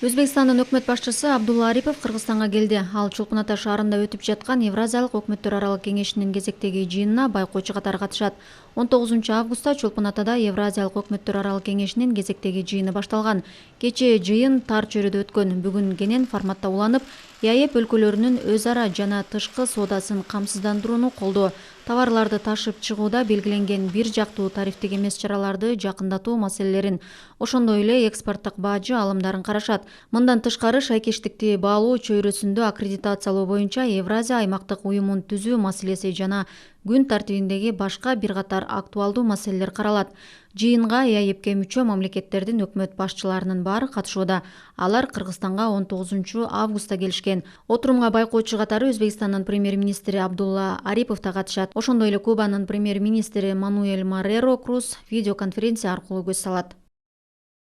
Өзбекстандын өкмөт башчысы Абдулла Арипов Кыргызстанга келди. Ал Чолпон Ата шаарында өтүп жаткан Евразиялык өкмөттөр аралык кеңешинин кезектеги жыйынына байкоочу катары катышат. 19 августта Чолпон Атада Евразиялык өкмөттөр аралык кеңешинин кезектеги жыйыны башталган. Кечээ жыйын тар чөйрөдө өткөн. Бүгүн кенен форматта уланып, ЕАЭП өлкөлөрүнүн өз ара жана тышкы соодасын камсыздандырууну колдоо, товарларды ташып чыгууда белгиленген бир жактуу тарифтик эмес чараларды жакындатуу маселелерин, ошондой эле экспорттук бажы алымдарын карашат. Мындан тышкары шайкештикти баалоо чөйрөсүндө аккредитациялоо боюнча Евразия аймактык уюмун түзүү маселеси жана күн тартибиндеги башка бир катар актуалдуу маселелер каралат. Жыйынга ЕАЭПке мүчө мамлекеттердин өкмөт башчыларынын баары катышууда. Алар Кыргызстанга 19 августта келишкен. Отурумга байкоочу катары Өзбекстандын премьер-министри Абдулла Арипов да катышат. Ошондой эле Кубанын премьер-министри Мануэль Мореро Круз видеоконференция аркылуу көз салат.